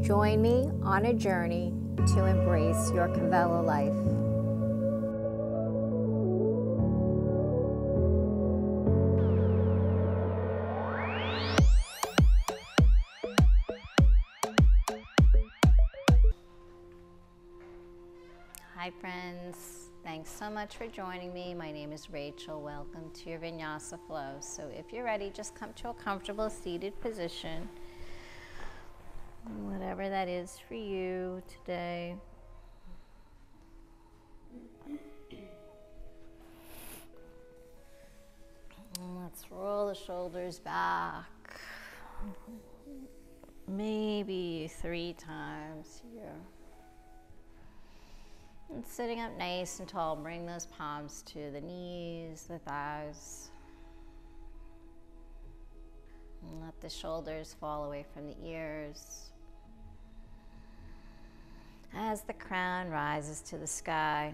Join me on a journey to embrace your Kavela life. Hi friends, thanks so much for joining me. My name is Rachel. Welcome to your Vinyasa flow. So if you're ready, just come to a comfortable seated position, whatever that is for you today. Let's roll the shoulders back, maybe 3 times here. And sitting up nice and tall, bring those palms to the knees, the thighs. And let the shoulders fall away from the ears. As the crown rises to the sky.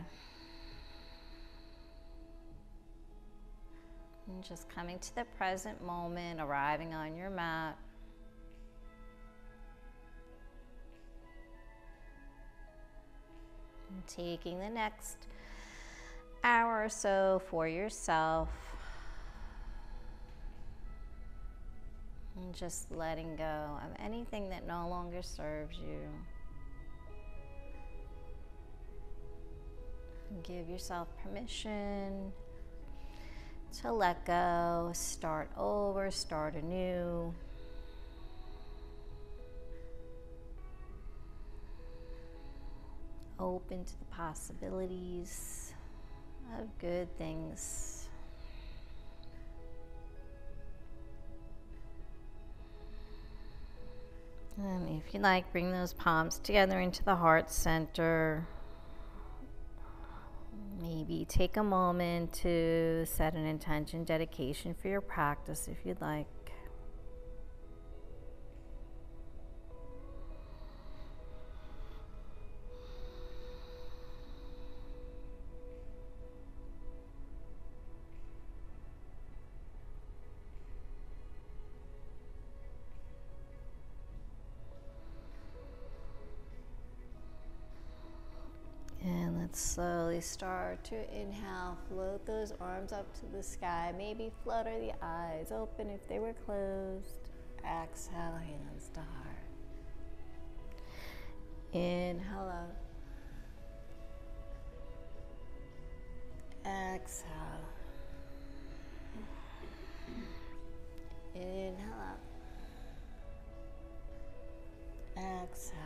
And just coming to the present moment, arriving on your mat. And taking the next hour or so for yourself. And just letting go of anything that no longer serves you. And give yourself permission to let go, start over, start anew. Open to the possibilities of good things. And if you like, bring those palms together into the heart center. Maybe take a moment to set an intention, dedication for your practice if you'd like. And let's slowly start to inhale, float those arms up to the sky. Maybe flutter the eyes open if they were closed. Exhale, hands to heart. Inhale up. Exhale. Inhale up. Exhale.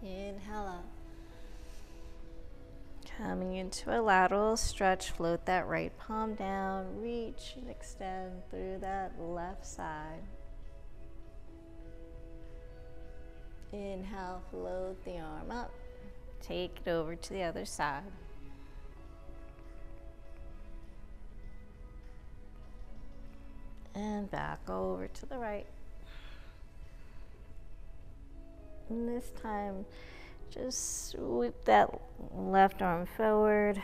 Inhale up. Coming into a lateral stretch, float that right palm down, reach and extend through that left side. Inhale, float the arm up, take it over to the other side. And back over to the right. And this time, just sweep that left arm forward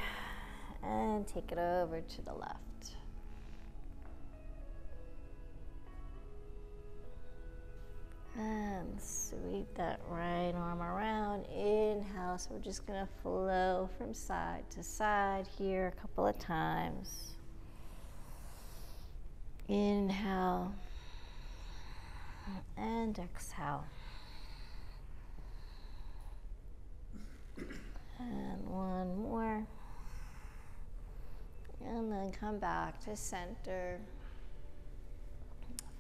and take it over to the left. And sweep that right arm around. Inhale, so we're just gonna flow from side to side here a couple of times. Inhale and exhale. And one more. And then come back to center.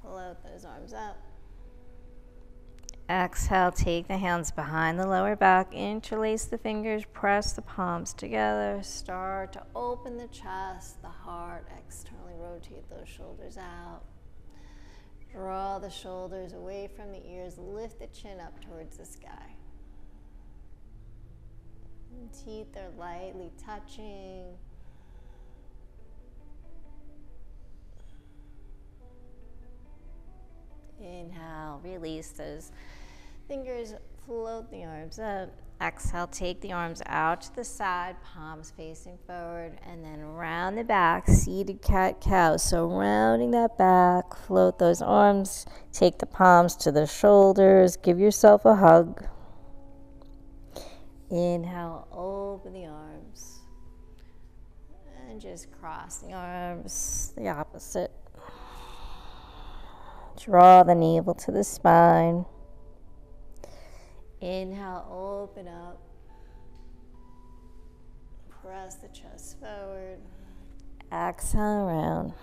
Float those arms up. Exhale, take the hands behind the lower back, interlace the fingers, press the palms together. Start to open the chest, the heart, externally rotate those shoulders out. Draw the shoulders away from the ears, lift the chin up towards the sky. Teeth are lightly touching. Inhale, release those fingers, float the arms up. Exhale, take the arms out to the side, palms facing forward, and then round the back, seated cat-cow. So rounding that back, float those arms, take the palms to the shoulders, give yourself a hug. Inhale, open the arms, and just cross the arms, the opposite. Draw the navel to the spine. Inhale, open up. Press the chest forward. Exhale, round.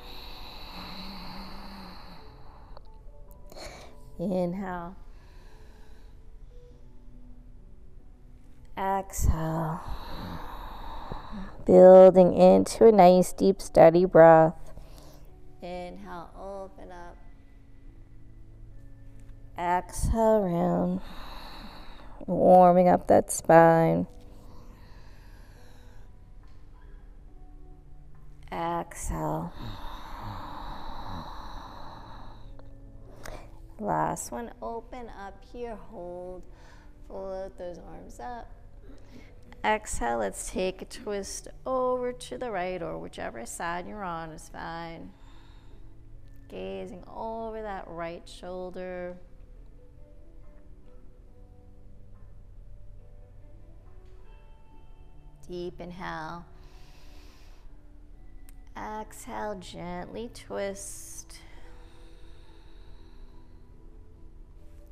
Inhale. Exhale. Building into a nice, deep, steady breath. Inhale, open up. Exhale, round. Warming up that spine. Exhale. Last one, open up here, hold, float those arms up. Exhale, let's take a twist over to the right, or whichever side you're on is fine. Gazing over that right shoulder. Deep inhale. Exhale, gently twist.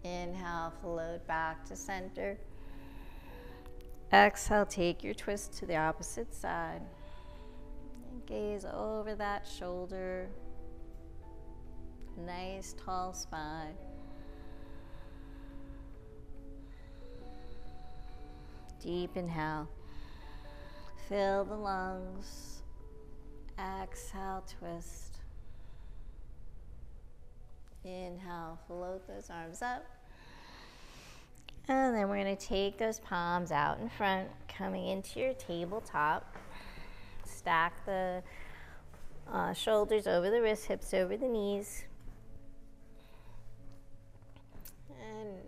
Inhale, float back to center. Exhale, take your twist to the opposite side. And gaze over that shoulder. Nice tall spine. Deep inhale. Fill the lungs. Exhale, twist. Inhale, float those arms up. And then we're going to take those palms out in front, coming into your tabletop. Stack the shoulders over the wrists, hips over the knees. And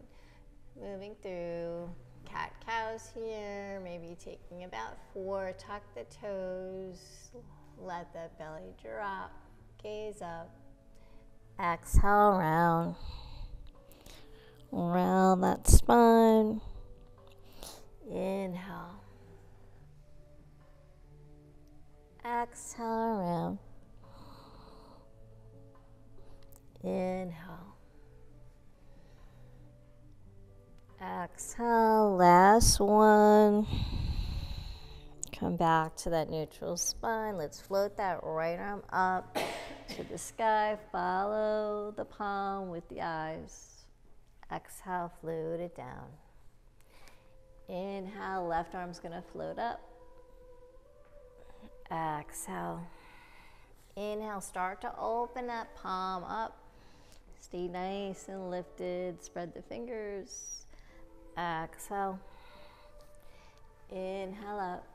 moving through cat-cows here, maybe taking about 4, tuck the toes, let the belly drop, gaze up. Exhale, round. Round that spine. Inhale. Exhale, round. Inhale. Exhale, last one. Come back to that neutral spine. Let's float that right arm up to the sky. Follow the palm with the eyes. Exhale, float it down. Inhale, left arm's gonna float up. Exhale. Inhale, start to open that palm up. Stay nice and lifted. Spread the fingers. Exhale. Inhale up.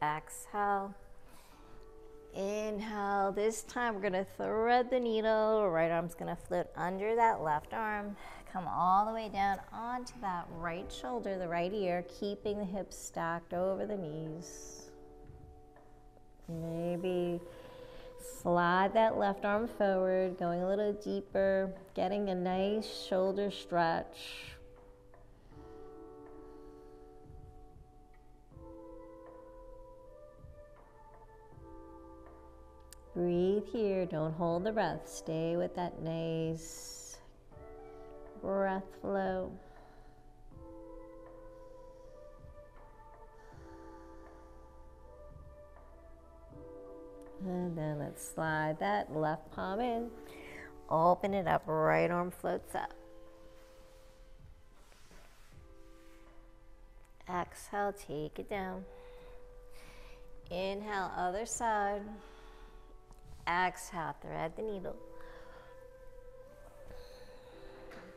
Exhale. Inhale. This time we're going to thread the needle. Right arm's going to float under that left arm. Come all the way down onto that right shoulder, the right ear, keeping the hips stacked over the knees. Maybe slide that left arm forward, going a little deeper, getting a nice shoulder stretch. Breathe here, don't hold the breath. Stay with that nice breath flow. And then let's slide that left palm in. Open it up, right arm floats up. Exhale, take it down. Inhale, other side. Exhale, thread the needle.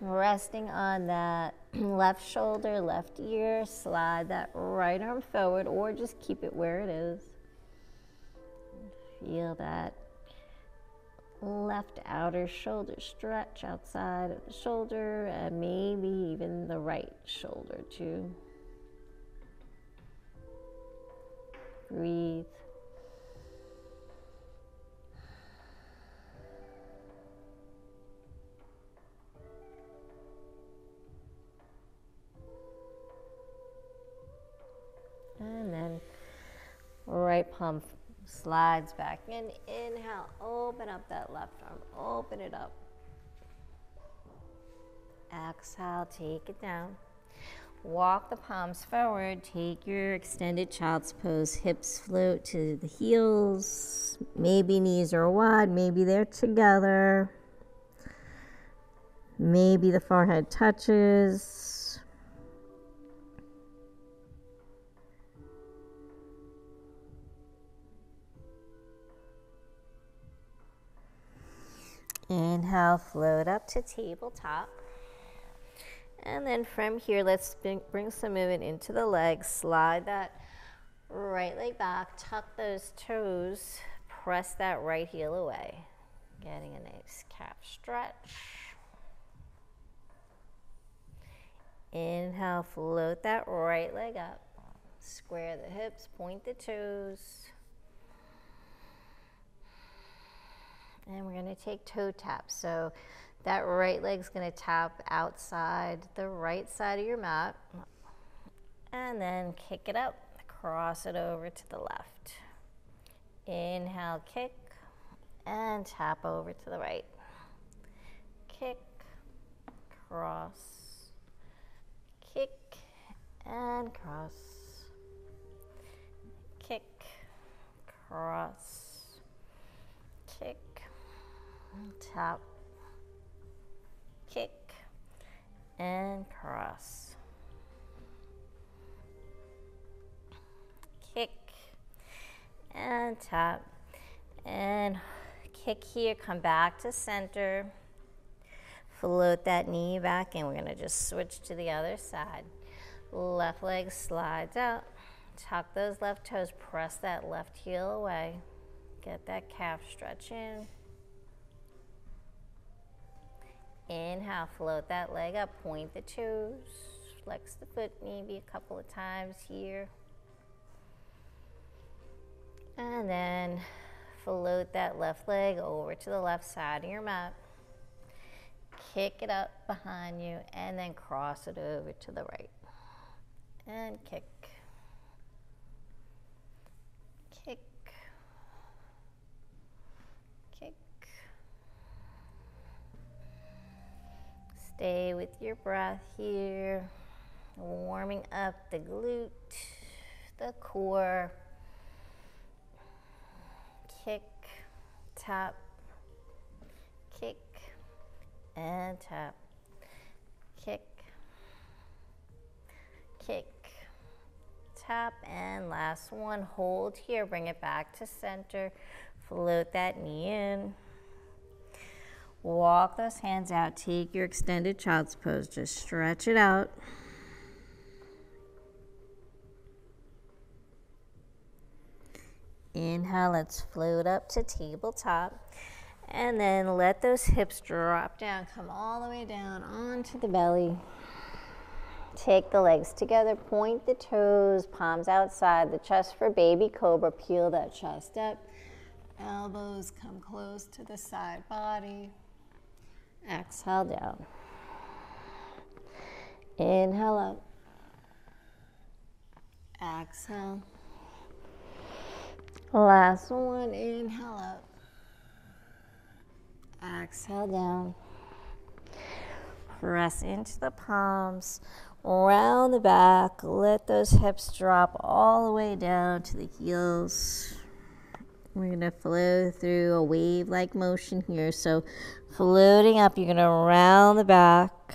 Resting on that left shoulder, left ear, slide that right arm forward or just keep it where it is. Feel that left outer shoulder stretch outside of the shoulder, and maybe even the right shoulder too. Breathe. And then right palm slides back in. Inhale, open up that left arm, open it up. Exhale, take it down. Walk the palms forward, take your extended child's pose, hips float to the heels. Maybe knees are wide, maybe they're together. Maybe the forehead touches. Inhale, float up to tabletop. And then from here, let's bring some movement into the legs. Slide that right leg back, tuck those toes, press that right heel away. Getting a nice calf stretch. Inhale, float that right leg up. Square the hips, point the toes. And we're going to take toe taps. So that right leg's going to tap outside the right side of your mat. And then kick it up, cross it over to the left. Inhale, kick, and tap over to the right. Kick, cross, kick, and cross. Kick, cross, kick, tap, kick, and cross. Kick, and tap, and kick here, come back to center. Float that knee back, and we're gonna just switch to the other side. Left leg slides out. Tuck those left toes, press that left heel away. Get that calf stretch in. Inhale, float that leg up, point the toes, flex the foot maybe a couple of times here. And then float that left leg over to the left side of your mat. Kick it up behind you, and then cross it over to the right. And kick. Kick. Kick. Stay with your breath here, warming up the glute, the core. Kick, tap, kick, and tap, kick, kick, tap, and last one, hold here, bring it back to center, float that knee in. Walk those hands out, take your extended child's pose, just stretch it out. Inhale, let's float up to tabletop. And then let those hips drop down, come all the way down onto the belly. Take the legs together, point the toes, palms outside, the chest for baby cobra, peel that chest up. Elbows come close to the side body. Exhale down. Inhale up. Exhale. Last one, inhale up. Exhale down. Press into the palms, round the back, let those hips drop all the way down to the heels. We're going to flow through a wave-like motion here. So floating up, you're going to round the back.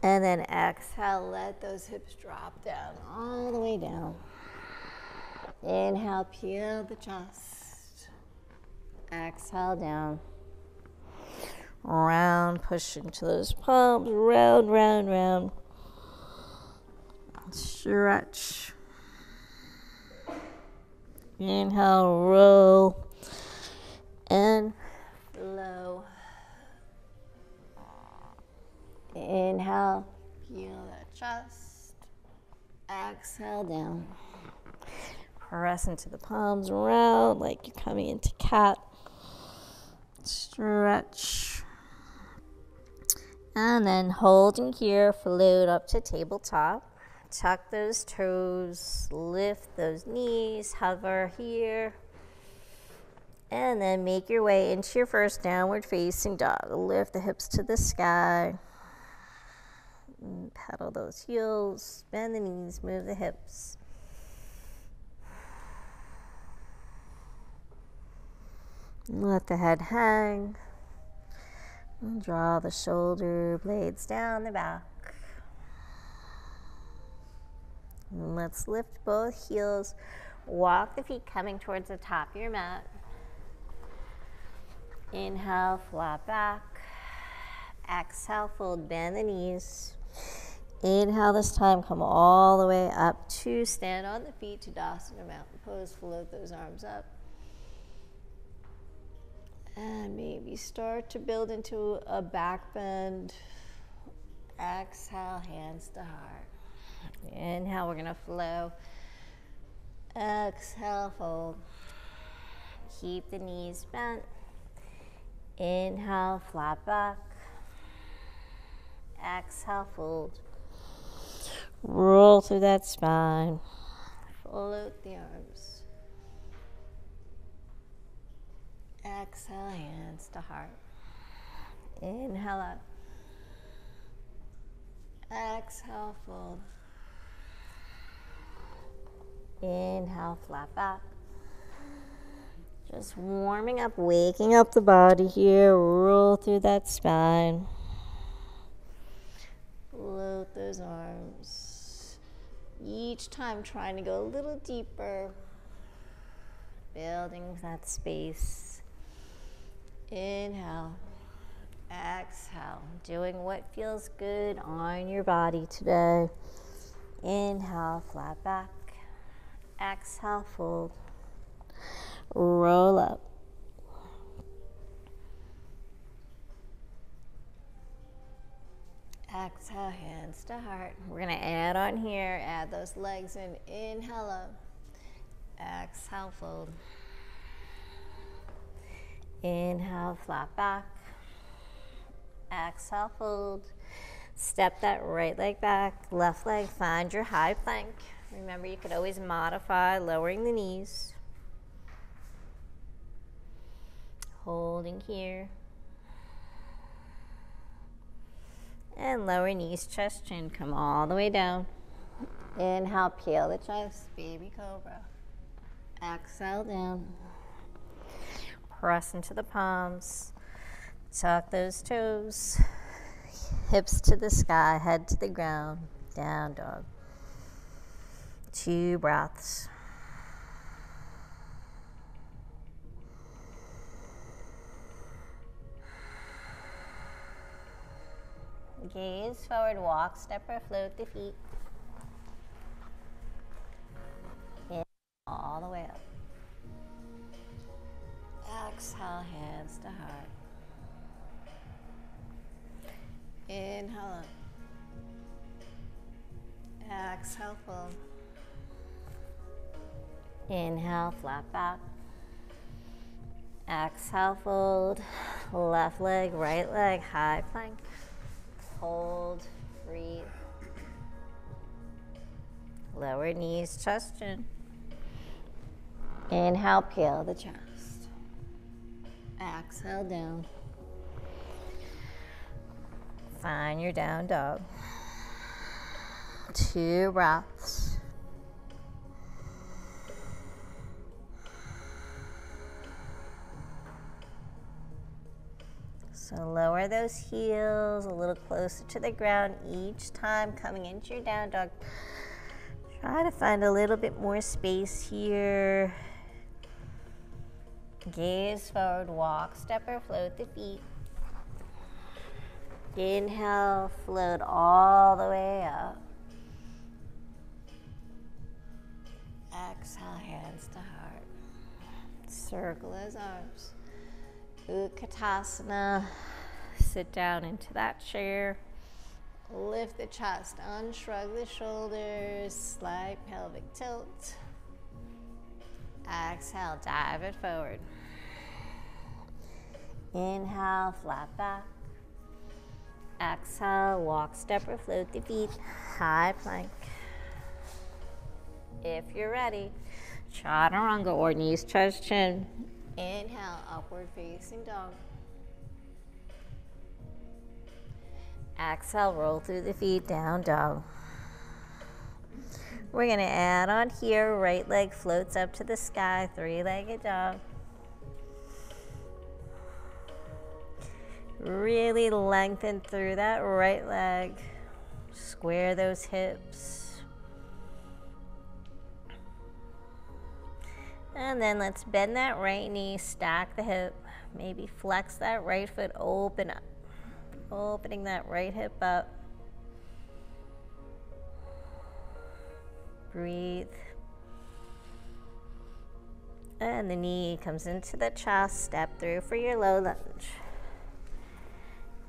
And then exhale, let those hips drop down, all the way down. Inhale, peel the chest. Exhale down. Round, push into those palms, round, round, round. Stretch. Inhale, roll. chest. Exhale down. Press into the palms around like you're coming into cat. Stretch. And then holding here, float up to tabletop. Tuck those toes, lift those knees, hover here. And then make your way into your first downward facing dog. Lift the hips to the sky. Pedal those heels, bend the knees, move the hips. Let the head hang. And draw the shoulder blades down the back. And let's lift both heels. Walk the feet coming towards the top of your mat. Inhale, flat back. Exhale, fold, bend the knees. Inhale this time, come all the way up to stand on the feet to Tadasana Mountain Pose. Float those arms up. And maybe start to build into a back bend. Exhale, hands to heart. Inhale, we're gonna flow. Exhale, fold. Keep the knees bent. Inhale, flat back. Exhale, fold. Roll through that spine. Float the arms. Exhale, hands to heart. Inhale up. Exhale, fold. Inhale, flat back. Just warming up, waking up the body here. Roll through that spine. Float those arms. Each time trying to go a little deeper. Building that space. Inhale. Exhale. Doing what feels good on your body today. Inhale, flat back. Exhale, fold. Roll up. Exhale, hands to heart. We're going to add on here, add those legs in. Inhale up. Exhale, fold. Inhale, flat back. Exhale, fold. Step that right leg back, left leg, find your high plank. Remember, you could always modify lowering the knees. Holding here. And lower knees, chest, chin, come all the way down. Inhale, peel the chest, baby cobra. Exhale down. Press into the palms. Tuck those toes. Hips to the sky, head to the ground. Down dog. 2 breaths. Gaze forward, walk, step or float the feet. In, all the way up. Exhale, hands to heart. Inhale up. Exhale, fold. Inhale, flat back. Exhale, fold. Left leg, right leg, high plank. Hold, breathe. Lower knees, chest, chin. Inhale, peel the chest. Exhale, down. Find your down dog. 2 breaths. So lower those heels a little closer to the ground each time coming into your down dog. Try to find a little bit more space here. Gaze forward, walk, step or float the feet. Inhale, float all the way up. Exhale, hands to heart. Circle those arms. Utkatasana. Sit down into that chair. Lift the chest, unshrug the shoulders, slight pelvic tilt. Exhale, dive it forward. Inhale, flat back. Exhale, walk, step, or float the feet, high plank. If you're ready, chaturanga or knees touch chin. Inhale, upward facing dog. Exhale, roll through the feet, down dog. We're gonna add on here, right leg floats up to the sky, three-legged dog. Really lengthen through that right leg. Square those hips. And then let's bend that right knee, stack the hip. Maybe flex that right foot, open up. Opening that right hip up. Breathe. And the knee comes into the chest. Step through for your low lunge.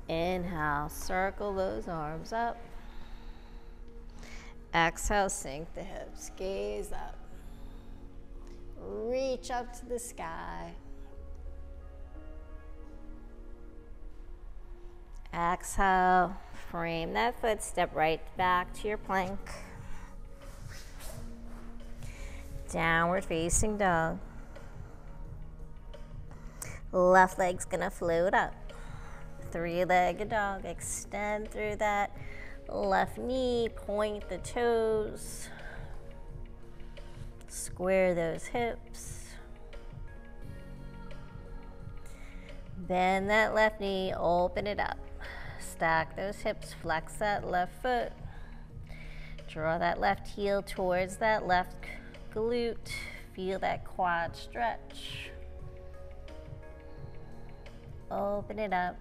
Inhale, circle those arms up. Exhale, sink the hips, gaze up. Reach up to the sky. Exhale, frame that foot, step right back to your plank. Downward facing dog. Left leg's gonna float up. Three-legged dog, extend through that left knee, point the toes. Square those hips. Bend that left knee, open it up. Stack those hips, flex that left foot. Draw that left heel towards that left glute. Feel that quad stretch. Open it up.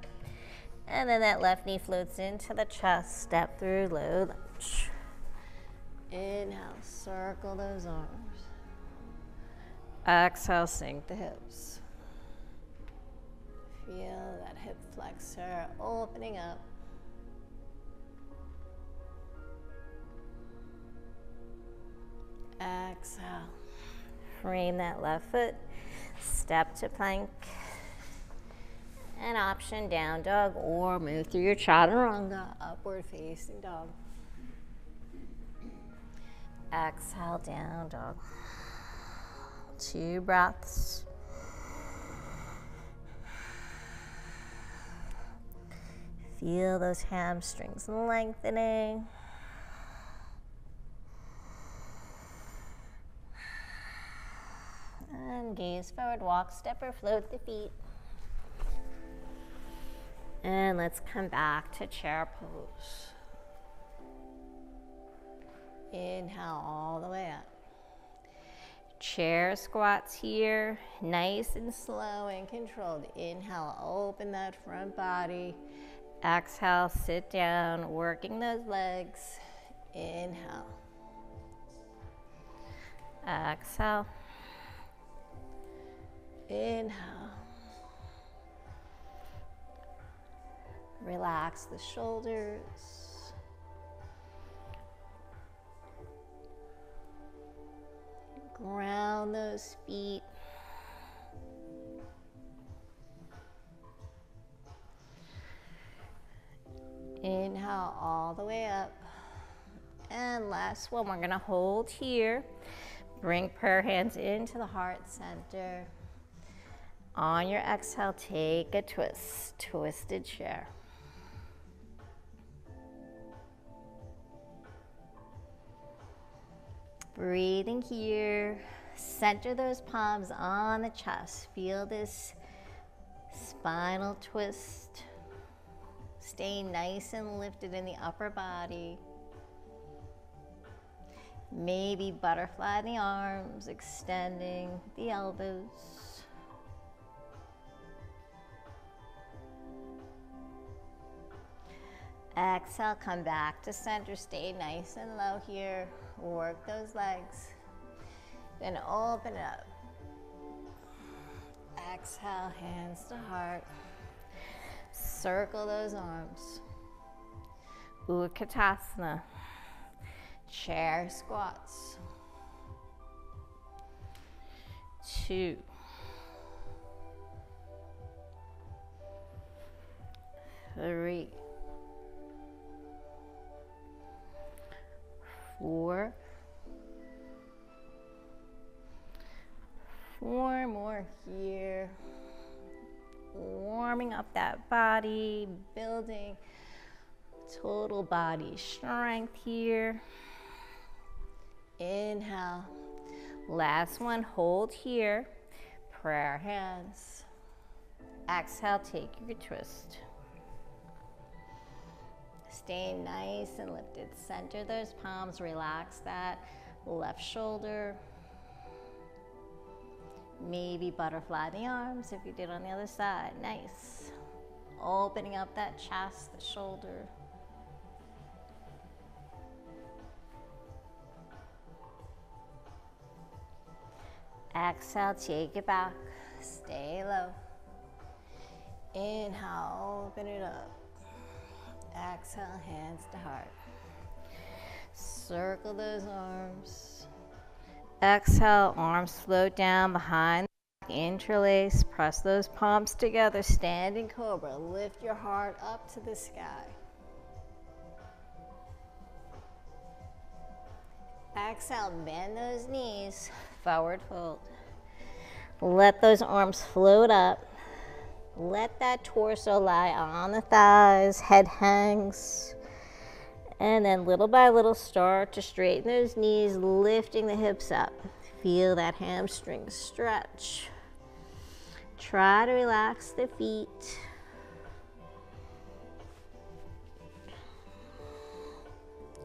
And then that left knee floats into the chest. Step through low lunge. Inhale, circle those arms. Exhale, sink the hips. Feel that hip flexor opening up. Exhale. Frame that left foot. Step to plank. An option, down dog, or move through your chaturanga, upward facing dog. Exhale, down dog. 2 breaths. Feel those hamstrings lengthening. And gaze forward, walk, step, or float the feet. And let's come back to chair pose. Inhale all the way up. Chair squats here, nice and slow and controlled. Inhale, open that front body. Exhale, sit down, working those legs. Inhale. Exhale. Inhale. Relax the shoulders. Ground those feet. Inhale all the way up. And last one, we're gonna hold here. Bring prayer hands into the heart center. On your exhale, take a twist, twisted chair. Breathing here, center those palms on the chest. Feel this spinal twist. Stay nice and lifted in the upper body. Maybe butterfly the arms, extending the elbows. Exhale, come back to center. Stay nice and low here. Work those legs. Then open it up. Exhale, hands to heart. Circle those arms. Utkatasana, chair squats. 2, 3, 4, 4 more here. Warming up that body, building total body strength here. Inhale. Last one, hold here. Prayer hands. Exhale, take your twist. Stay nice and lifted. Center those palms, relax that left shoulder. Maybe butterfly the arms if you did on the other side. Nice. Opening up that chest, the shoulder. Exhale, take it back. Stay low. Inhale, open it up. Exhale, hands to heart. Circle those arms. Exhale, arms float down behind the back, interlace. Press those palms together. Standing cobra. Lift your heart up to the sky. Exhale, bend those knees. Forward fold. Let those arms float up. Let that torso lie on the thighs. Head hangs. And then little by little start to straighten those knees, lifting the hips up. Feel that hamstring stretch. Try to relax the feet.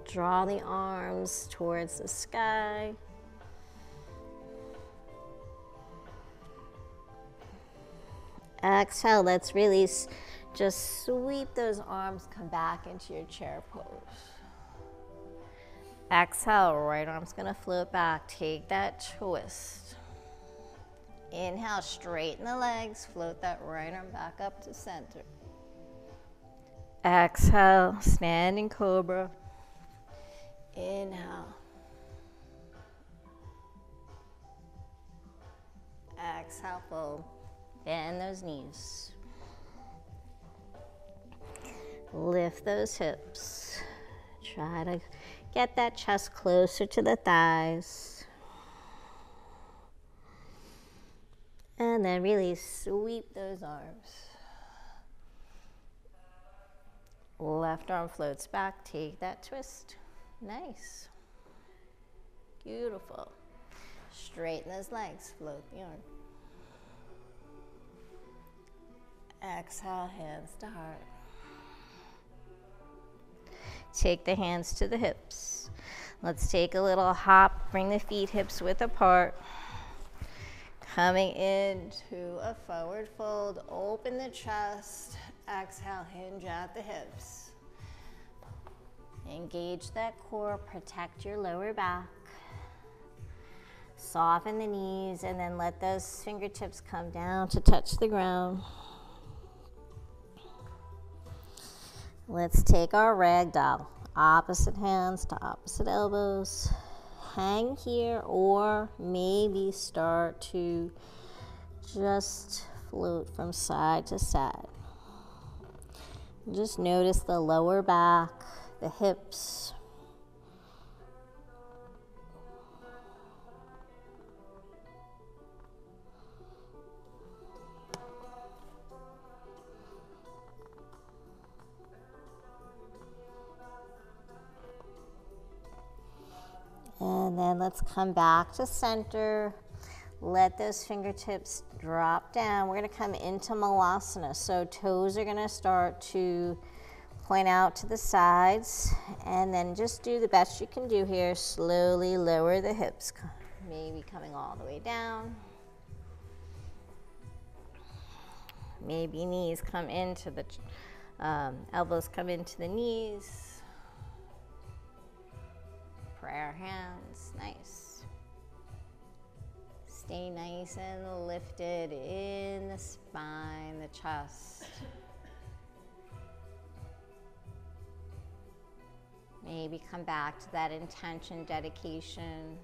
Draw the arms towards the sky. Exhale, let's release. Just sweep those arms, come back into your chair pose. Exhale, right arm's gonna float back. Take that twist. Inhale, straighten the legs, float that right arm back up to center. Exhale, standing cobra. Inhale. Exhale, fold. Bend those knees. Lift those hips. Try to get that chest closer to the thighs. And then really sweep those arms. Left arm floats back. Take that twist. Nice. Beautiful. Straighten those legs. Float the arm. Exhale, hands to heart. Take the hands to the hips. Let's take a little hop. Bring the feet hips width apart. Coming into a forward fold. Open the chest. Exhale, hinge at the hips. Engage that core. Protect your lower back. Soften the knees and then let those fingertips come down to touch the ground. Let's take our ragdoll. Opposite hands to opposite elbows. Hang here or maybe start to just float from side to side. Just notice the lower back, the hips. And then let's come back to center. Let those fingertips drop down. We're going to come into Malasana. So toes are going to start to point out to the sides. And then just do the best you can do here. Slowly lower the hips. Maybe coming all the way down. Maybe knees come into the, elbows come into the knees. Prayer hands, nice. Stay nice and lifted in the spine, the chest. Maybe come back to that intention, dedication.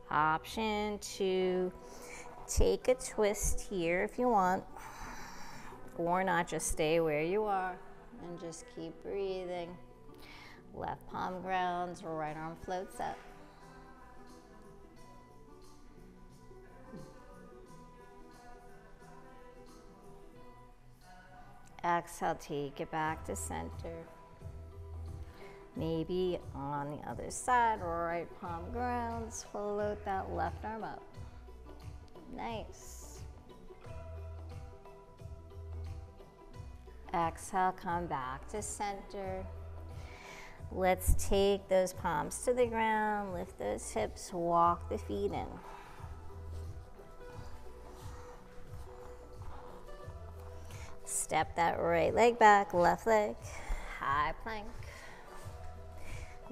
Option to take a twist here if you want, or not, just stay where you are and just keep breathing. Left palm grounds, right arm floats up. Exhale, take it back to center. Maybe on the other side, right palm grounds, float that left arm up. Nice. Exhale, come back to center. Let's take those palms to the ground, lift those hips, walk the feet in. Step that right leg back, left leg, high plank.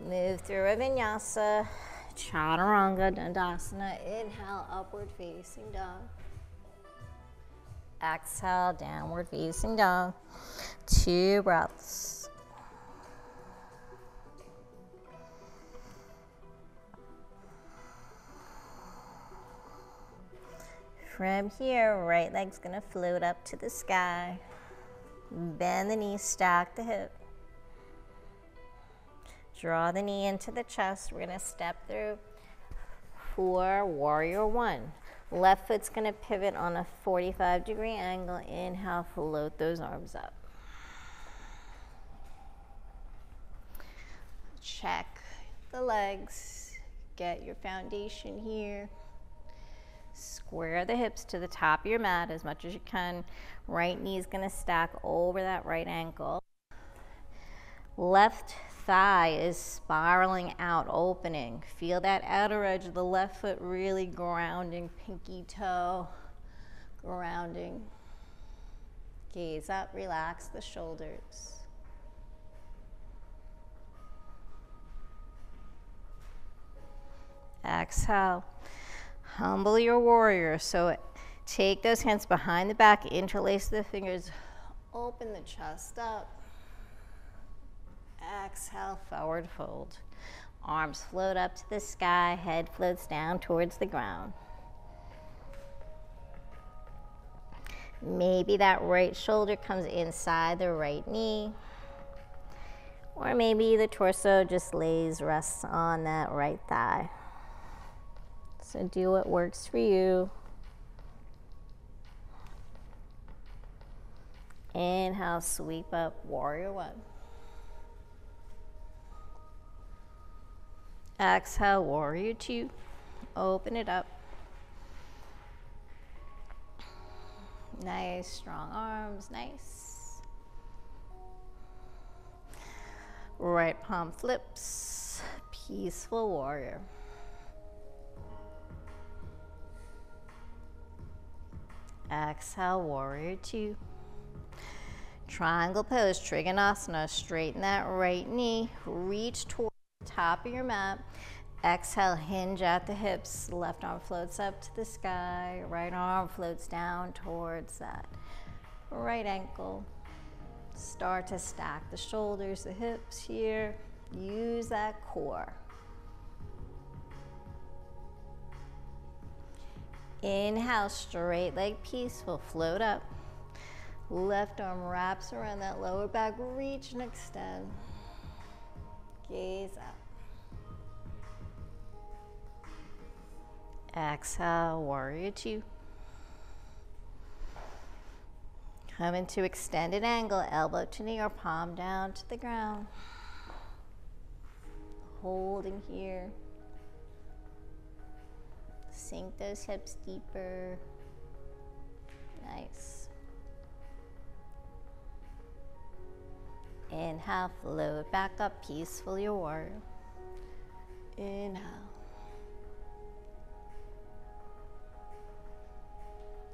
Move through a vinyasa, chaturanga, dandasana. Inhale, upward facing dog. Exhale, downward facing dog. 2 breaths. From here, right leg's gonna float up to the sky. Bend the knees, stack the hip. Draw the knee into the chest. We're gonna step through for warrior 1. Left foot's gonna pivot on a 45-degree angle. Inhale, float those arms up. Check the legs. Get your foundation here. Square the hips to the top of your mat as much as you can. Right knee's gonna stack over that right ankle. Left thigh is spiraling out, opening. Feel that outer edge of the left foot really grounding, pinky toe grounding. Gaze up, relax the shoulders. Exhale, humble your warrior. So take those hands behind the back, interlace the fingers, open the chest up. Exhale, forward fold. Arms float up to the sky, head floats down towards the ground. Maybe that right shoulder comes inside the right knee. Or maybe the torso just rests on that right thigh. So do what works for you. Inhale, sweep up, warrior 1. Exhale, warrior 2. Open it up. Nice, strong arms, nice. Right palm flips, peaceful warrior. Exhale, warrior 2. Triangle pose, Trikonasana. Straighten that right knee, reach toward the top of your mat. Exhale, hinge at the hips. Left arm floats up to the sky. Right arm floats down towards that right ankle. Start to stack the shoulders, the hips here. Use that core. Inhale, straight leg, peaceful, float up. Left arm wraps around that lower back, reach and extend. Gaze up. Exhale, warrior 2. Come into extended angle, elbow to knee or palm down to the ground. Holding here. Sink those hips deeper. Nice. Inhale, float back up, peaceful your warrior. Inhale.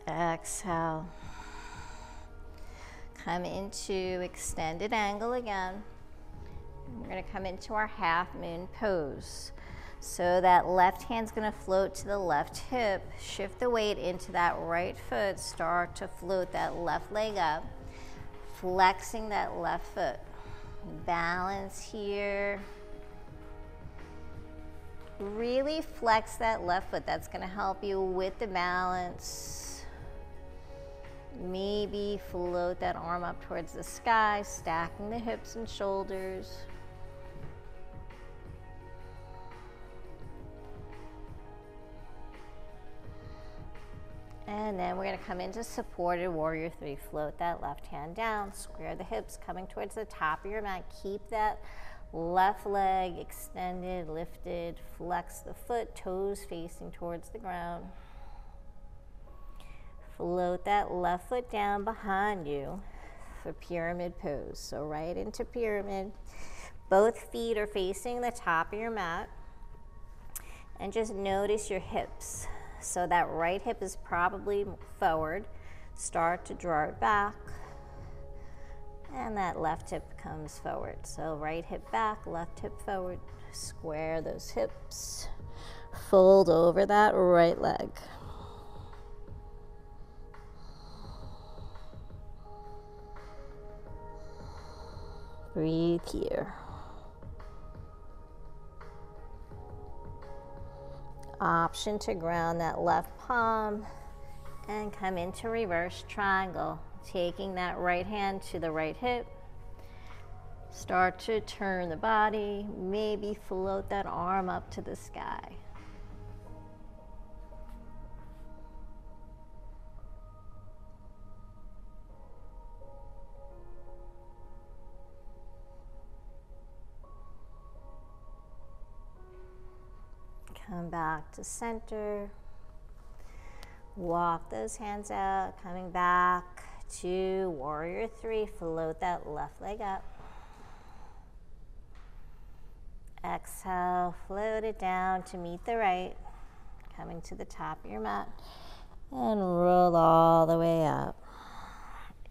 Exhale. Come into extended angle again. We're going to come into our half moon pose. So that left hand's going to float to the left hip. Shift the weight into that right foot. Start to float that left leg up. Flexing that left foot. Balance here. Really flex that left foot. That's going to help you with the balance. Maybe float that arm up towards the sky, stacking the hips and shoulders. And then we're going to come into supported warrior 3. Float that left hand down, square the hips, coming towards the top of your mat. Keep that left leg extended, lifted, flex the foot, toes facing towards the ground. Float that left foot down behind you for pyramid pose. So right into pyramid. Both feet are facing the top of your mat. And just notice your hips. So that right hip is probably forward. Start to draw it back. And that left hip comes forward. So right hip back, left hip forward. Square those hips. Fold over that right leg. Breathe here. Option to ground that left palm and come into reverse triangle. Taking that right hand to the right hip. Start to turn the body. Maybe float that arm up to the sky. Come back to center. Walk those hands out, coming back to warrior 3. Float that left leg up. Exhale, float it down to meet the right. Coming to the top of your mat. And roll all the way up.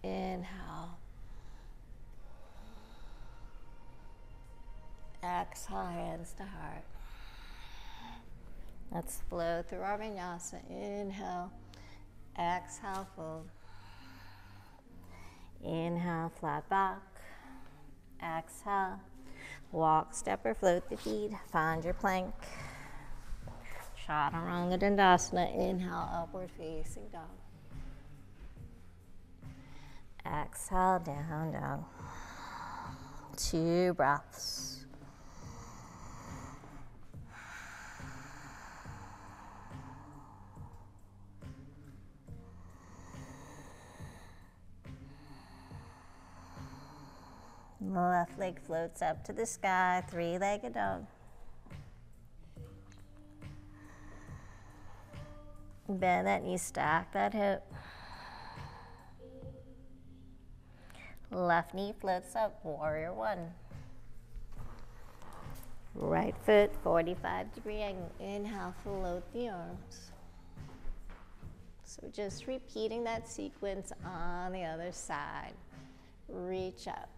Inhale. Exhale, hands to heart. Let's flow through our vinyasa. Inhale, exhale, fold. Inhale, flat back. Exhale, walk, step, or float the feet. Find your plank. Chaturanga Dandasana. Inhale, upward facing dog. Exhale, down dog. 2 breaths. Left leg floats up to the sky, 3-legged dog. Bend that knee, stack that hip. Left knee floats up, warrior 1. Right foot, 45-degree angle. Inhale, float the arms. So just repeating that sequence on the other side. Reach up.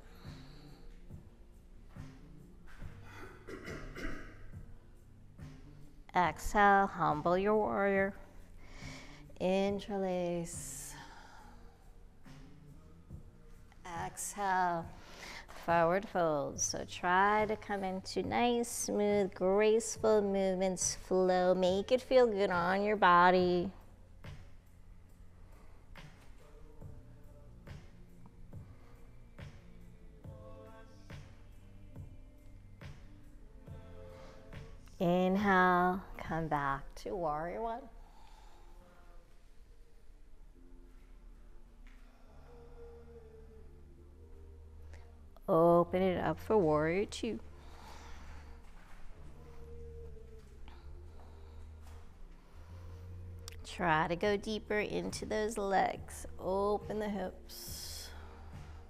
Exhale, humble your warrior. Interlace. Exhale, forward fold. So try to come into nice, smooth, graceful movements. Flow, make it feel good on your body. Inhale, come back to warrior 1. Open it up for warrior 2. Try to go deeper into those legs. Open the hips.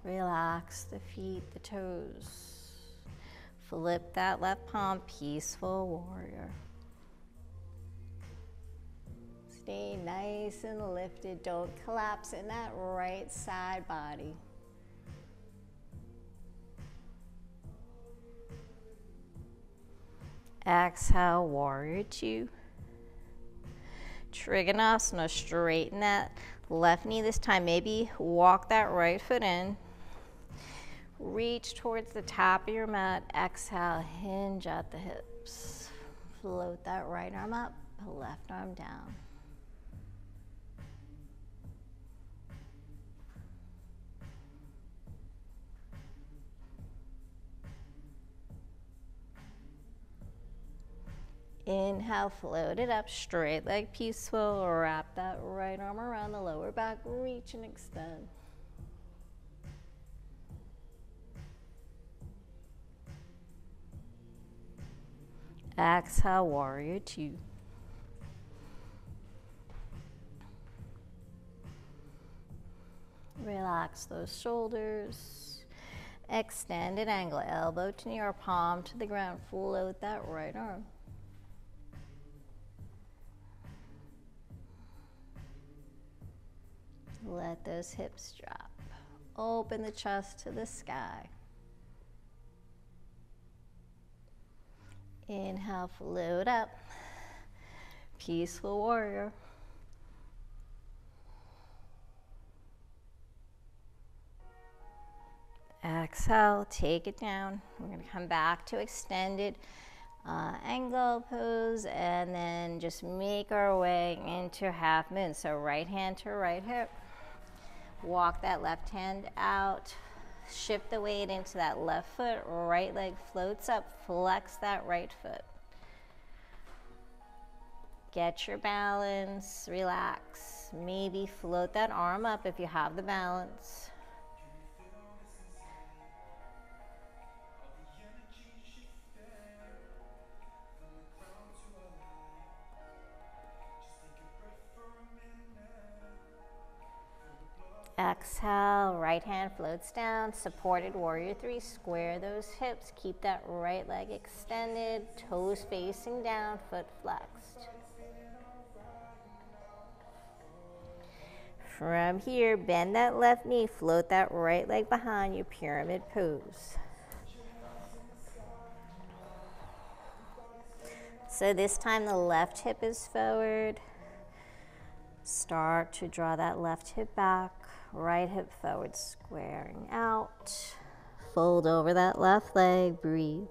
Relax the feet, the toes. Flip that left palm, peaceful warrior. Stay nice and lifted. Don't collapse in that right side body. Exhale, warrior two. Trikonasana, straighten that left knee this time. Maybe walk that right foot in. Reach towards the top of your mat. Exhale, hinge at the hips. Float that right arm up, left arm down. Inhale, float it up, straight leg peaceful. Wrap that right arm around the lower back, reach and extend. Exhale, warrior two. Relax those shoulders. Extended angle, elbow to knee or palm to the ground. Float that right arm. Let those hips drop. Open the chest to the sky. Inhale, float up. Peaceful warrior. Exhale, take it down. We're going to come back to extended angle pose, and then just make our way into half moon. So right hand to right hip. Walk that left hand out. Shift the weight into that left foot. Right leg floats up. Flex that right foot. Get your balance. Relax. Maybe float that arm up if you have the balance. Exhale, right hand floats down, supported warrior three, square those hips, keep that right leg extended, toes facing down, foot flexed. From here, bend that left knee, float that right leg behind you, pyramid pose. So this time the left hip is forward. Start to draw that left hip back. Right hip forward, squaring out. Fold over that left leg, breathe.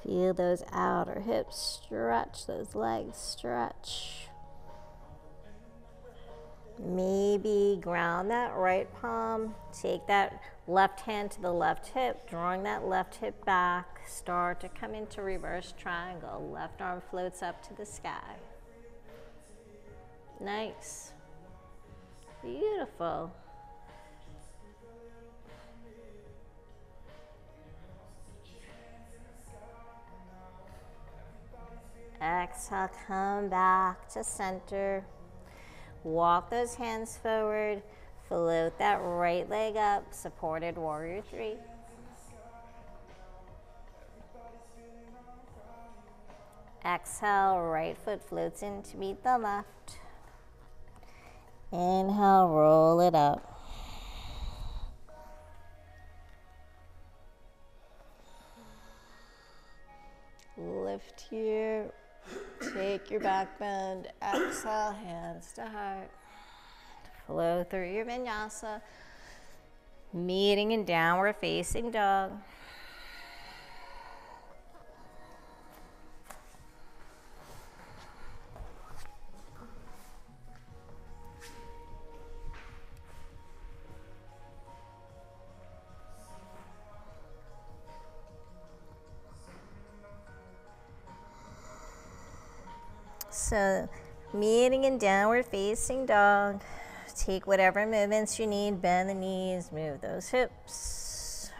Feel those outer hips stretch, those legs stretch. Maybe ground that right palm, take that left hand to the left hip, drawing that left hip back, start to come into reverse triangle. Left arm floats up to the sky. Nice. Beautiful. Exhale, come back to center. Walk those hands forward, float that right leg up, supported warrior three. Exhale, right foot floats in to meet the left. Inhale, roll it up. Lift here. Take your back bend, exhale, hands to heart. Flow through your vinyasa, meeting in downward facing dog. So, meeting in downward facing dog. Take whatever movements you need, bend the knees, move those hips.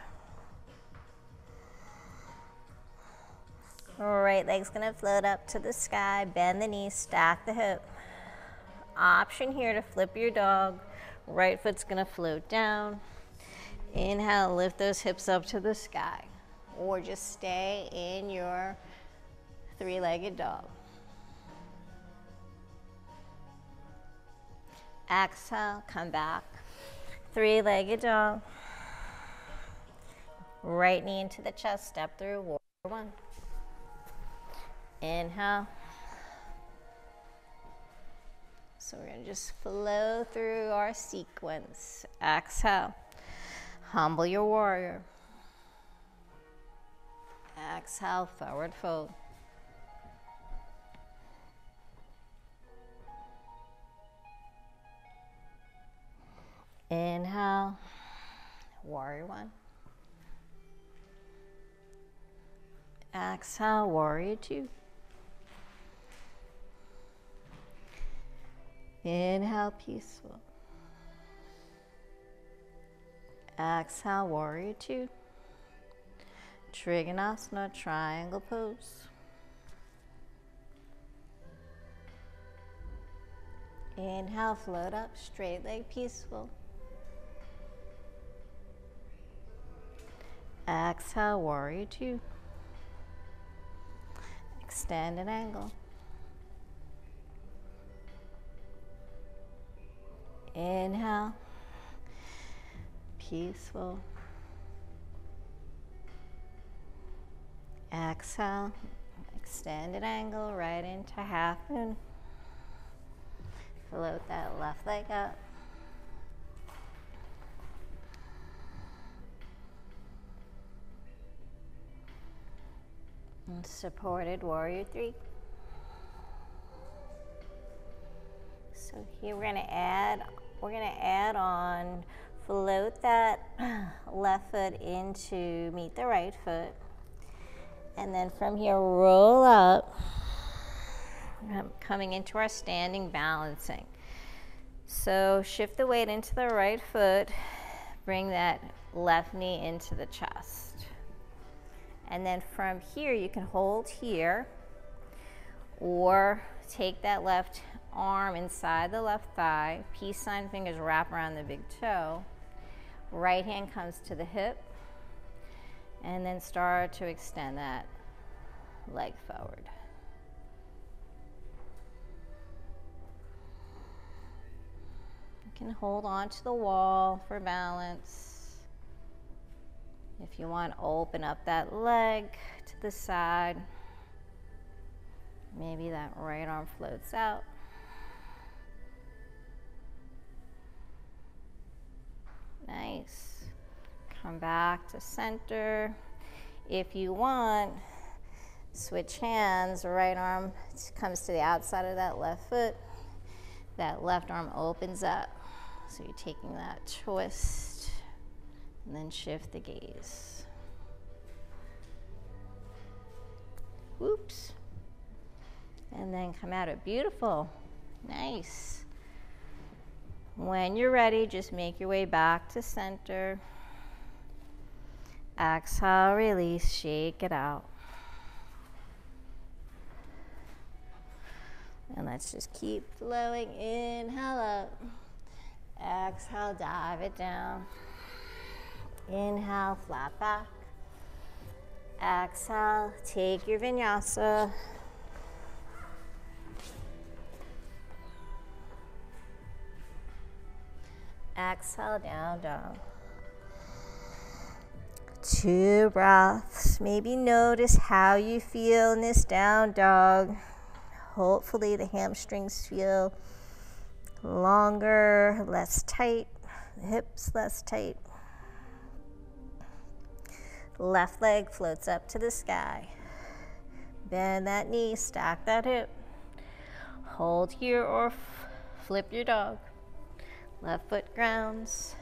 Right leg's gonna float up to the sky, bend the knees, stack the hip. Option here to flip your dog. Right foot's gonna float down. Inhale, lift those hips up to the sky, or just stay in your three-legged dog. Exhale, come back. Three-legged dog. Right knee into the chest, step through, warrior one. Inhale. So we're gonna just flow through our sequence. Exhale, humble your warrior. Exhale, forward fold. Inhale, warrior one. Exhale, warrior two. Inhale, peaceful. Exhale, warrior two. Trikonasana, triangle pose. Inhale, float up, straight leg, peaceful. Exhale, warrior two. Extend an angle. Inhale, peaceful. Exhale, extend an angle right into half moon. Float that left leg up. And supported warrior three. So here we're gonna add on, float that left foot into meet the right foot. And then from here, roll up, coming into our standing balancing. So shift the weight into the right foot, bring that left knee into the chest. And then from here, you can hold here, or take that left arm inside the left thigh, peace sign fingers wrap around the big toe. Right hand comes to the hip, and then start to extend that leg forward. You can hold on to the wall for balance. If you want, open up that leg to the side. Maybe that right arm floats out. Nice. Come back to center. If you want, switch hands. Right arm comes to the outside of that left foot. That left arm opens up. So you're taking that twist and then shift the gaze. Whoops. And then come at it. Beautiful. Nice. When you're ready, just make your way back to center. Exhale, release, shake it out. And let's just keep flowing. Inhale up. Exhale, dive it down. Inhale, flat back. Exhale, take your vinyasa. Exhale, down dog. 2 breaths. Maybe notice how you feel in this down dog. Hopefully the hamstrings feel longer, less tight, the hips less tight. Left leg floats up to the sky. Bend that knee, stack that hip. Hold here or flip your dog. Left foot grounds.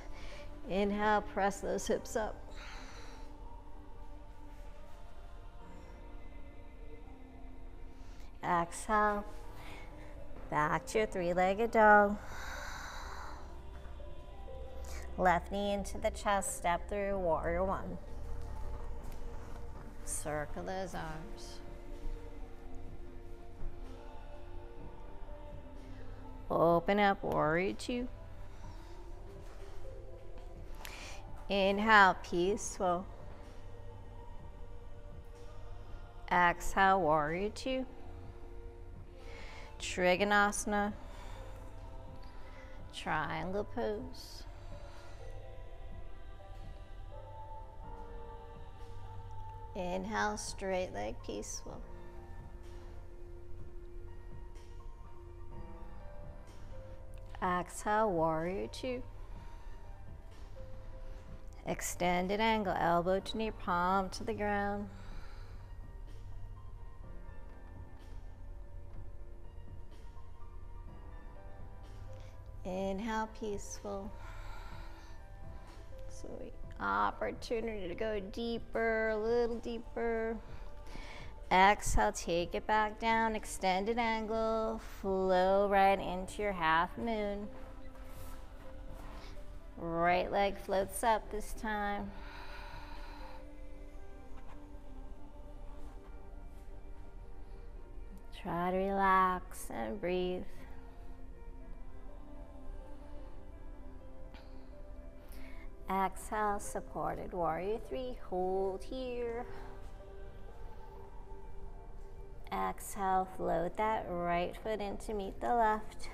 Inhale, press those hips up. Exhale, back to your 3-legged dog. Left knee into the chest, step through, warrior one. Circle those arms. Open up, warrior two. Inhale, peaceful. Exhale, warrior two. Trikonasana. Triangle pose. Inhale, straight leg, peaceful. Exhale, warrior two. Extended angle, elbow to knee, palm to the ground. Inhale, peaceful. Sweet. Opportunity to go deeper, a little deeper. Exhale, take it back down, extended angle, flow right into your half moon. Right leg floats up this time. Try to relax and breathe. Exhale, supported warrior three, hold here. Exhale, float that right foot in to meet the left.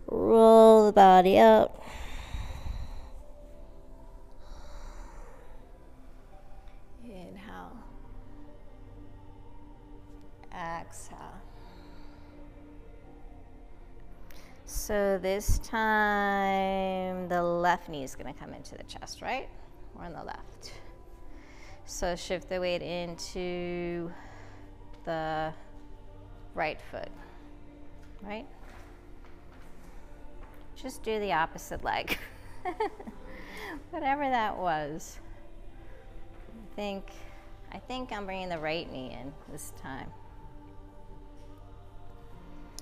Roll the body up. Inhale. Exhale. So this time, the left knee is going to come into the chest, right? Or on the left. So shift the weight into the right foot, right? Just do the opposite leg. Whatever that was. I think I'm bringing the right knee in this time.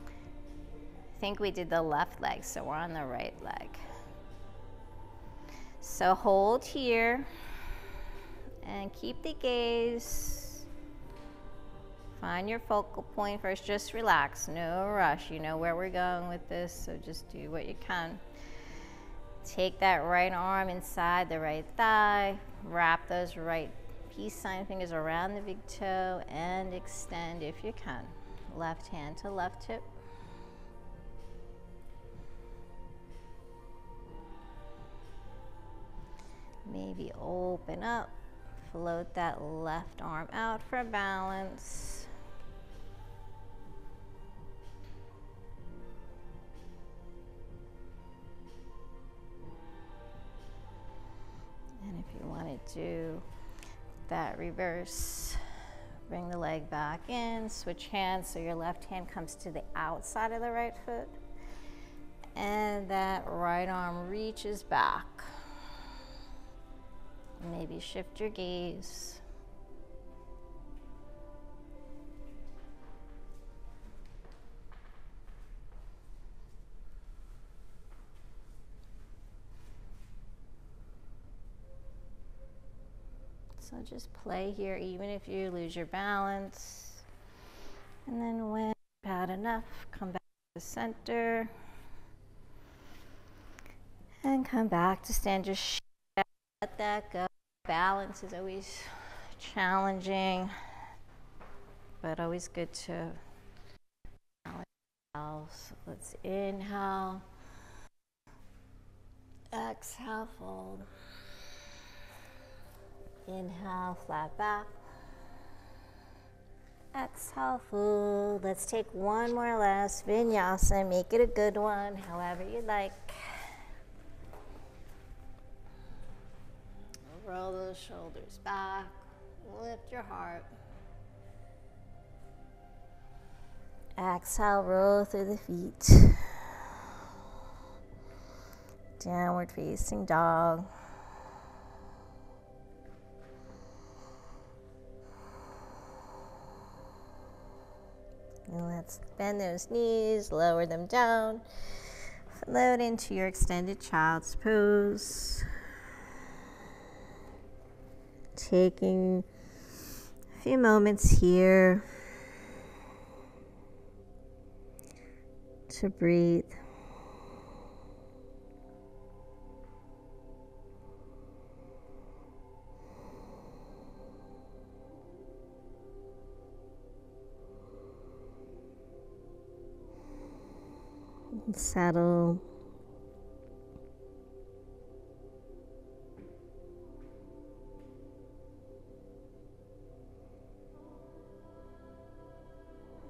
I think we did the left leg, so we're on the right leg. So hold here and keep the gaze. Find your focal point first, just relax, no rush. You know where we're going with this, so just do what you can. Take that right arm inside the right thigh, wrap those right peace sign fingers around the big toe and extend if you can. Left hand to left hip. Maybe open up, float that left arm out for balance. And if you want to do that reverse, bring the leg back in, switch hands so your left hand comes to the outside of the right foot, and that right arm reaches back. Maybe shift your gaze. So just play here, even if you lose your balance. And then when you've had enough, come back to the center. And come back to stand, just let that go. Balance is always challenging, but always good to balance ourselves. So let's inhale, exhale, fold. Inhale, flat back. Exhale, fold. Let's take one more last vinyasa. Make it a good one, however you like. Roll those shoulders back. Lift your heart. Exhale, roll through the feet. Downward facing dog. And let's bend those knees, lower them down. Float into your extended child's pose. Taking a few moments here to breathe. Settle.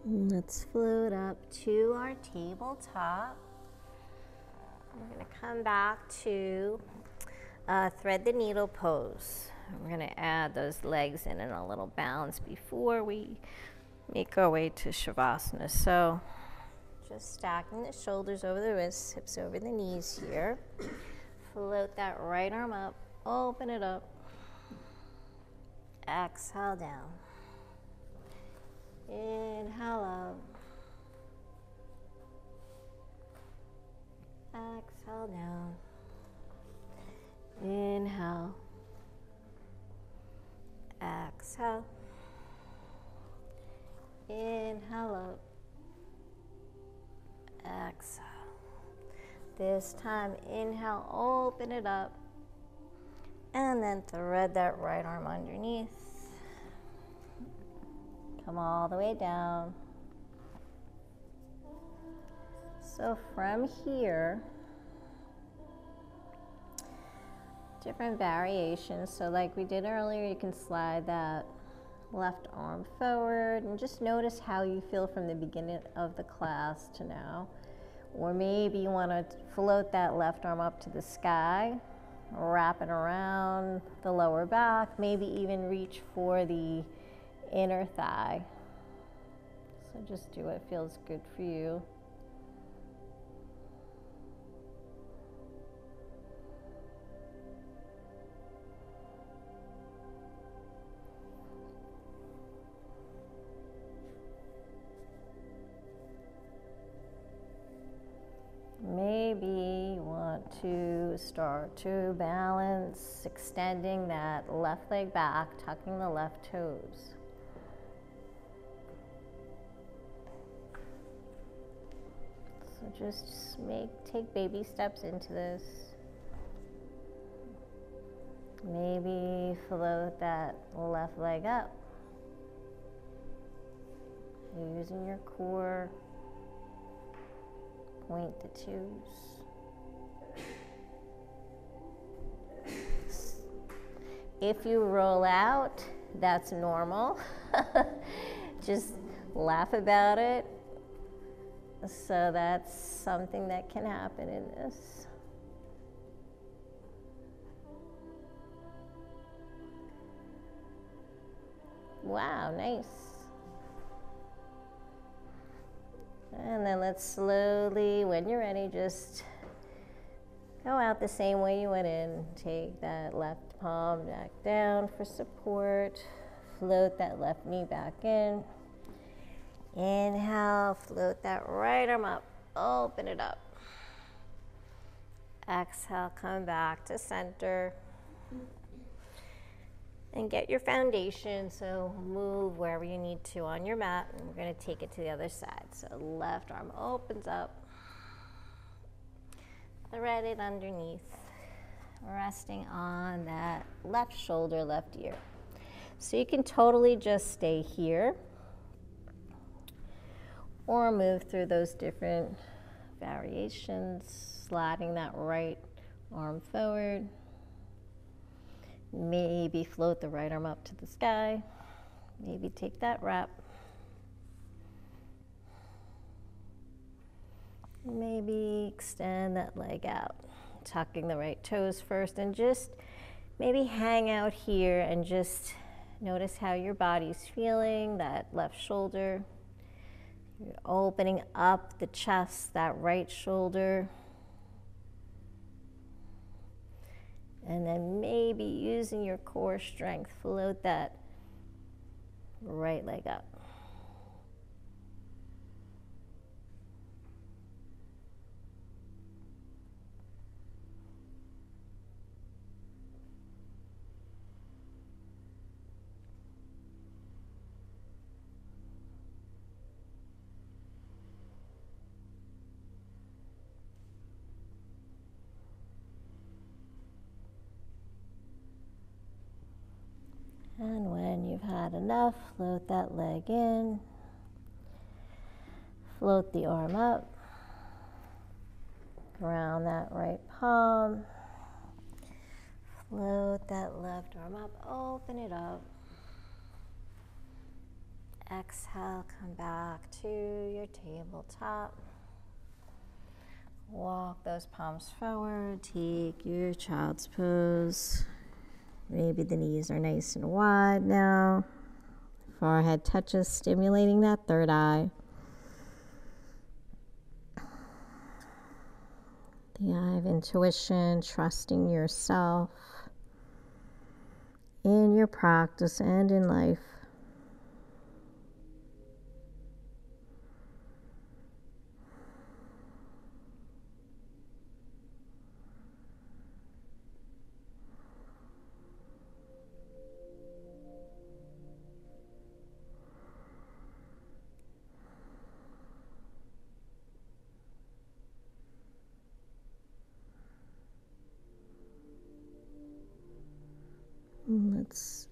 Let's float up to our tabletop. We're going to come back to thread the needle pose. We're going to add those legs in a little bounce before we make our way to Shavasana. So just stacking the shoulders over the wrists, hips over the knees here. Float that right arm up, open it up. Exhale down. Inhale up. Exhale down. Inhale. Exhale. Inhale up. Exhale. This time, inhale, open it up. And then thread that right arm underneath. Come all the way down. So from here, different variations. So like we did earlier, you can slide that left arm forward and just notice how you feel from the beginning of the class to now. Or maybe you want to float that left arm up to the sky, wrap it around the lower back, maybe even reach for the inner thigh. So just do what feels good for you. Maybe you want to start to balance, extending that left leg back, tucking the left toes. So just take baby steps into this. Maybe float that left leg up, using your core. Point the toes. If you roll out, that's normal. Just laugh about it. So that's something that can happen in this. Wow, nice. And then let's slowly, when you're ready, just go out the same way you went in. Take that left palm back down for support. Float that left knee back in. Inhale, float that right arm up. Open it up. Exhale, come back to center. And get your foundation, so move wherever you need to on your mat, and we're going to take it to the other side. So left arm opens up, thread it underneath, resting on that left shoulder, left ear. So you can totally just stay here, or move through those different variations, sliding that right arm forward. Maybe float the right arm up to the sky. Maybe take that wrap. Maybe extend that leg out, tucking the right toes first, and just maybe hang out here and just notice how your body's feeling, that left shoulder. You're opening up the chest, that right shoulder. And then maybe using your core strength, float that right leg up. And when you've had enough, float that leg in, float the arm up, around that right palm. Float that left arm up, open it up. Exhale, come back to your tabletop. Walk those palms forward, take your child's pose. Maybe the knees are nice and wide now. Forehead touches, stimulating that third eye. The eye of intuition, trusting yourself in your practice and in life. Let's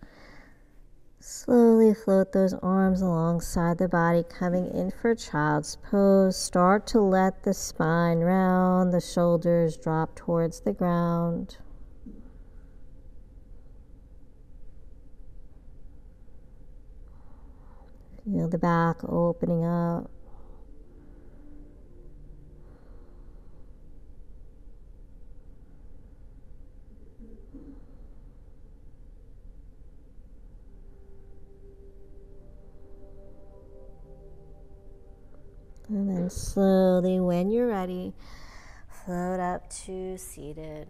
slowly float those arms alongside the body, coming in for child's pose. Start to let the spine round, the shoulders drop towards the ground. Feel the back opening up. And then slowly, when you're ready, float up to seated.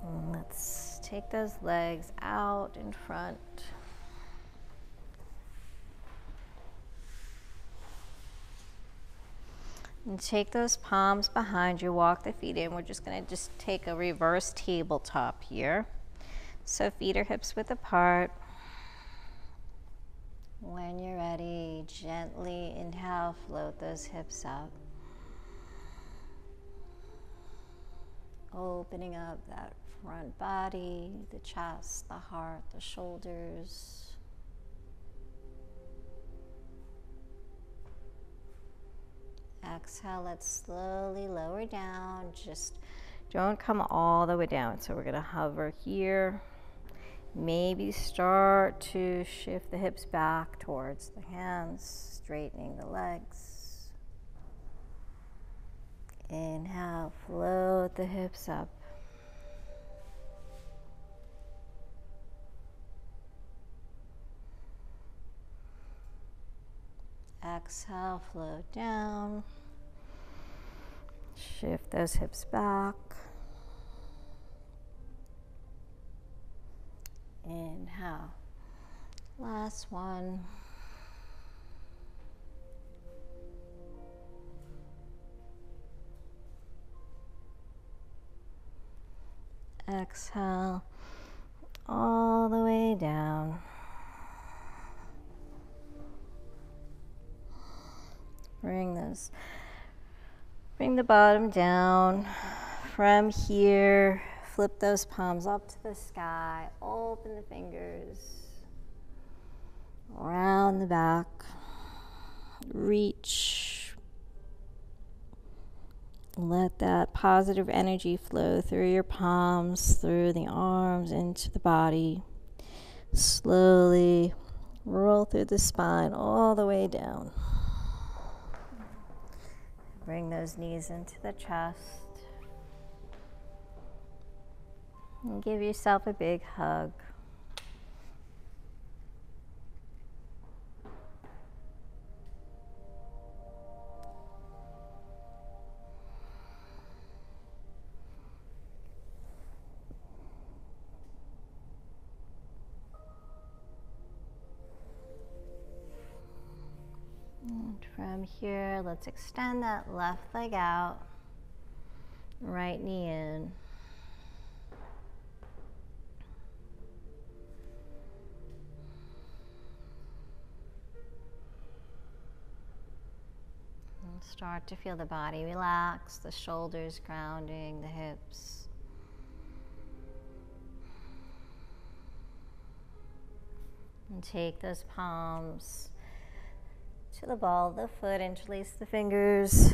And let's take those legs out in front. And take those palms behind you, walk the feet in. We're just going to take a reverse tabletop here. So feet are hips width apart. When you're ready, gently inhale, float those hips up. Opening up that front body, the chest, the heart, the shoulders. Exhale, let's slowly lower down. Just don't come all the way down. So we're going to hover here. Maybe start to shift the hips back towards the hands, straightening the legs. Inhale, float the hips up. Exhale, float down. Shift those hips back. Inhale. Last one. Exhale all the way down. Bring the bottom down. From here, flip those palms up to the sky. Open the fingers. Around the back. Reach. Let that positive energy flow through your palms, through the arms, into the body. Slowly roll through the spine all the way down. Bring those knees into the chest. And give yourself a big hug. And from here, let's extend that left leg out, right knee in. And start to feel the body relax, the shoulders grounding, the hips. And take those palms to the ball of the foot, interlace the fingers,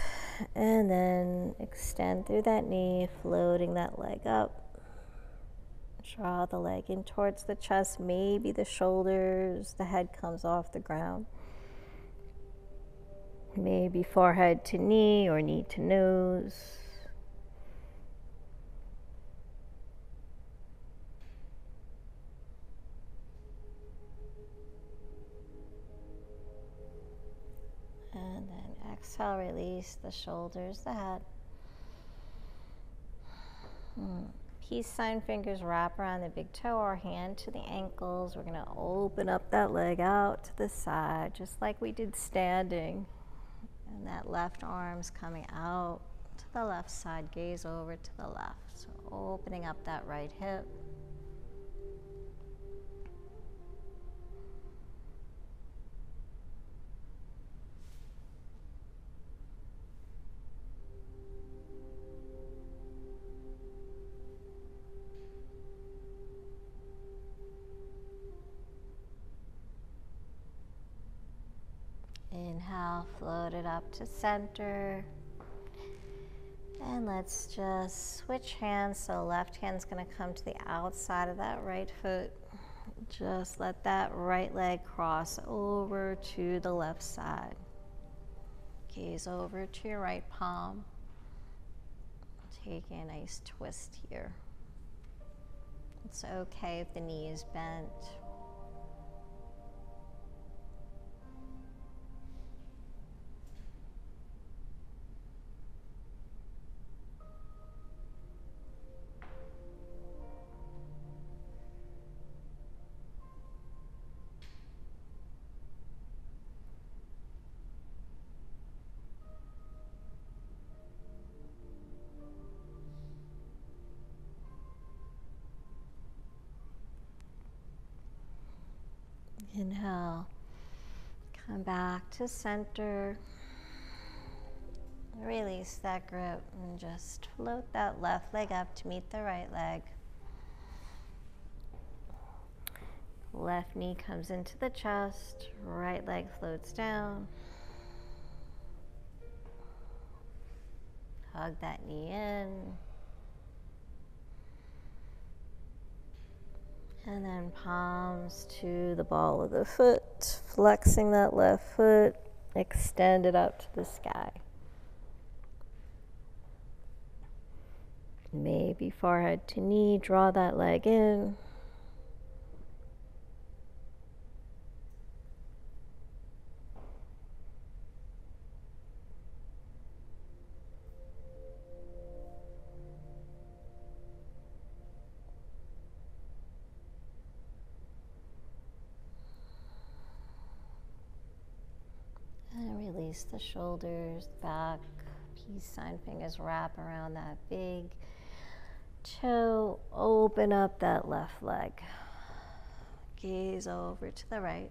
and then extend through that knee, floating that leg up. Draw the leg in towards the chest, maybe the shoulders, the head comes off the ground. Maybe forehead to knee or knee to nose. And then exhale, release the shoulders, the head. Peace sign fingers wrap around the big toe or hand to the ankles. We're going to open up that leg out to the side, just like we did standing. And that left arm's coming out to the left side, gaze over to the left. So opening up that right hip. Inhale, float it up to center. And let's just switch hands. So left hand's going to come to the outside of that right foot. Just let that right leg cross over to the left side. Gaze over to your right palm. Taking a nice twist here. It's okay if the knee is bent. Inhale, come back to center, release that grip and just float that left leg up to meet the right leg. Left knee comes into the chest, right leg floats down. Hug that knee in. And then palms to the ball of the foot, flexing that left foot, extend it up to the sky. Maybe forehead to knee, draw that leg in. Release the shoulders, back, peace sign fingers wrap around that big toe. Open up that left leg. Gaze over to the right.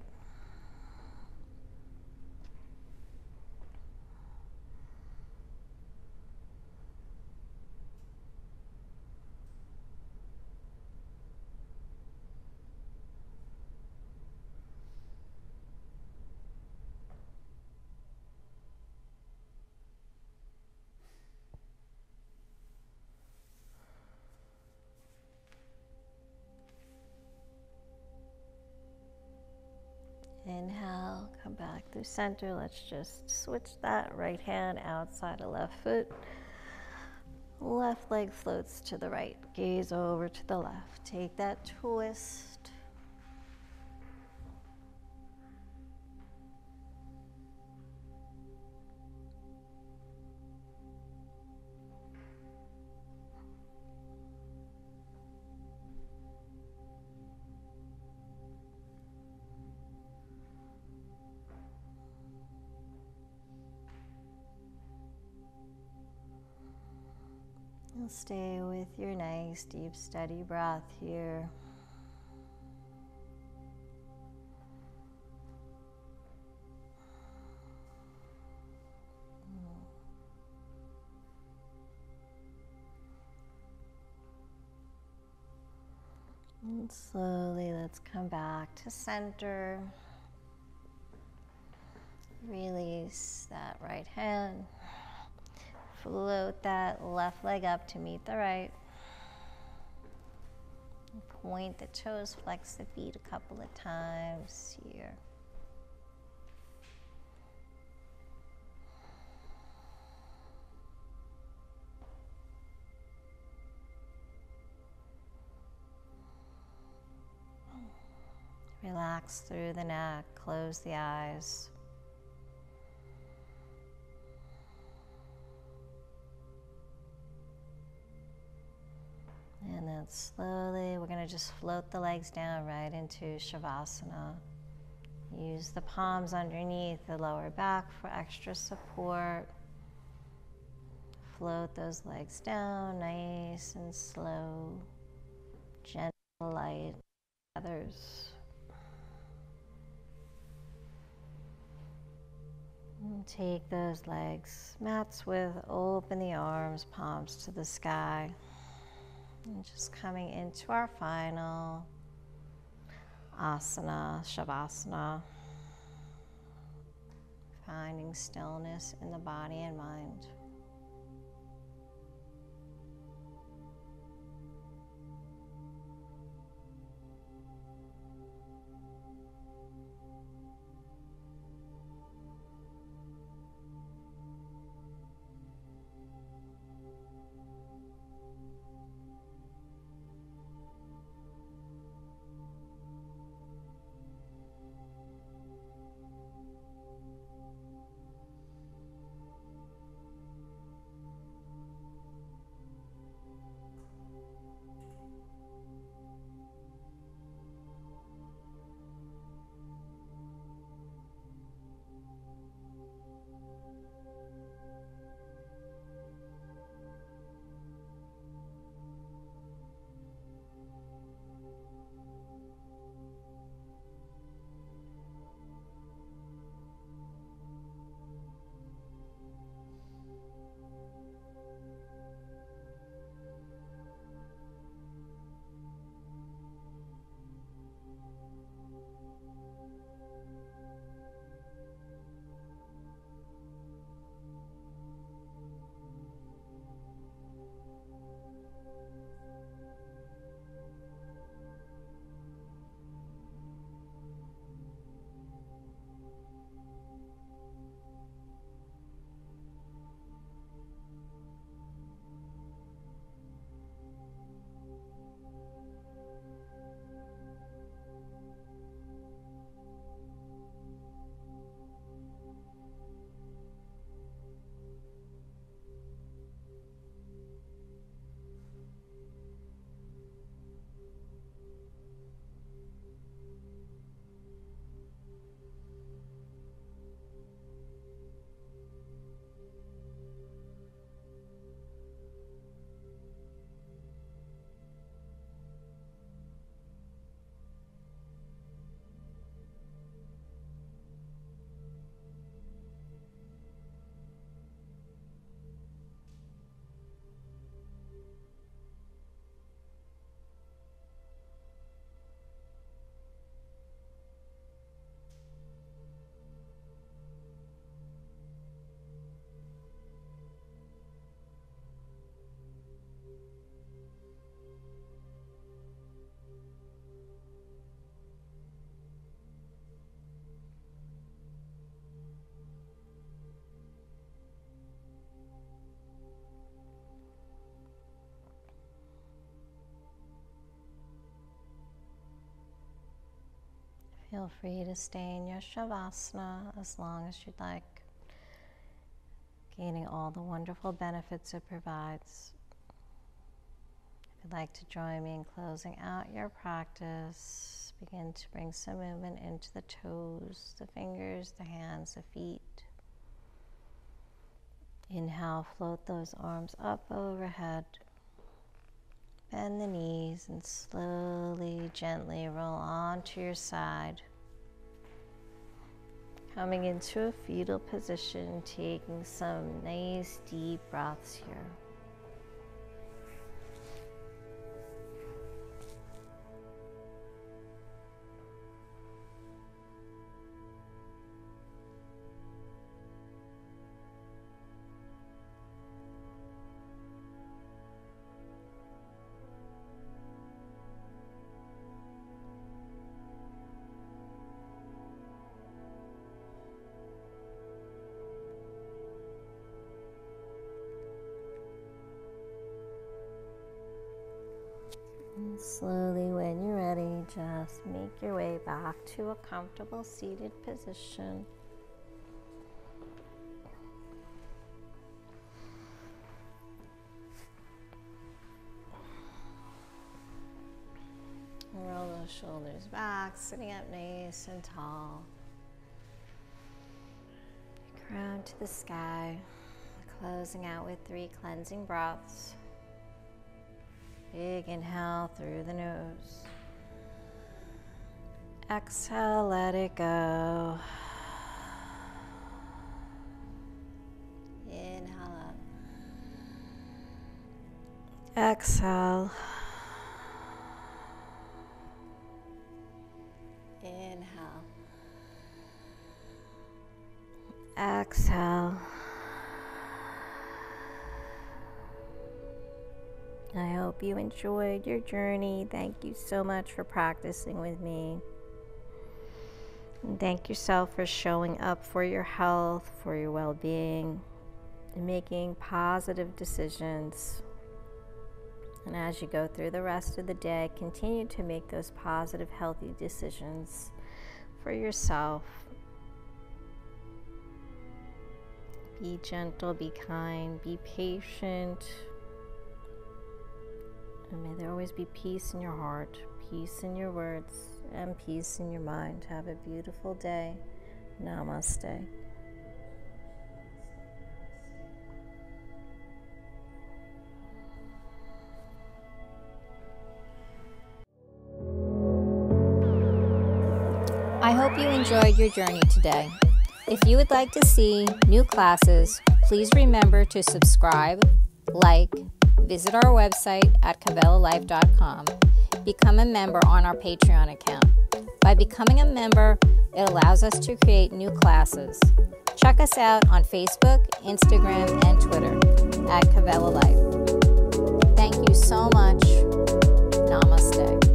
Inhale, come back through center. Let's just switch that right hand outside of left foot. Left leg floats to the right. Gaze over to the left. Take that twist. You'll stay with your nice, deep, steady breath here. And slowly, let's come back to center. Release that right hand. Float that left leg up to meet the right. Point the toes, flex the feet a couple of times here. Relax through the neck, close the eyes. And then slowly, we're going to just float the legs down right into Shavasana. Use the palms underneath the lower back for extra support. Float those legs down, nice and slow, gentle, light feathers. And take those legs, mats with, open the arms, palms to the sky. And just coming into our final asana, Shavasana. Finding stillness in the body and mind. Feel free to stay in your Shavasana as long as you'd like, gaining all the wonderful benefits it provides. If you'd like to join me in closing out your practice, begin to bring some movement into the toes, the fingers, the hands, the feet. Inhale, float those arms up overhead. Bend the knees and slowly, gently roll onto your side. Coming into a fetal position, taking some nice deep breaths here. Slowly, when you're ready, just make your way back to a comfortable seated position. Roll those shoulders back, sitting up nice and tall. Crown to the sky, closing out with 3 cleansing breaths. Big inhale through the nose. Exhale, let it go. Inhale up. Exhale. Inhale. Exhale. I hope you enjoyed your journey. Thank you so much for practicing with me. And thank yourself for showing up for your health, for your well-being, and making positive decisions. And as you go through the rest of the day, continue to make those positive, healthy decisions for yourself. Be gentle, be kind, be patient. And may there always be peace in your heart, peace in your words, and peace in your mind. Have a beautiful day. Namaste. I hope you enjoyed your journey today. If you would like to see new classes, please remember to subscribe, like, visit our website at kavelalife.com. Become a member on our Patreon account. By becoming a member, it allows us to create new classes. Check us out on Facebook, Instagram, and Twitter at Kavela Life. Thank you so much. Namaste.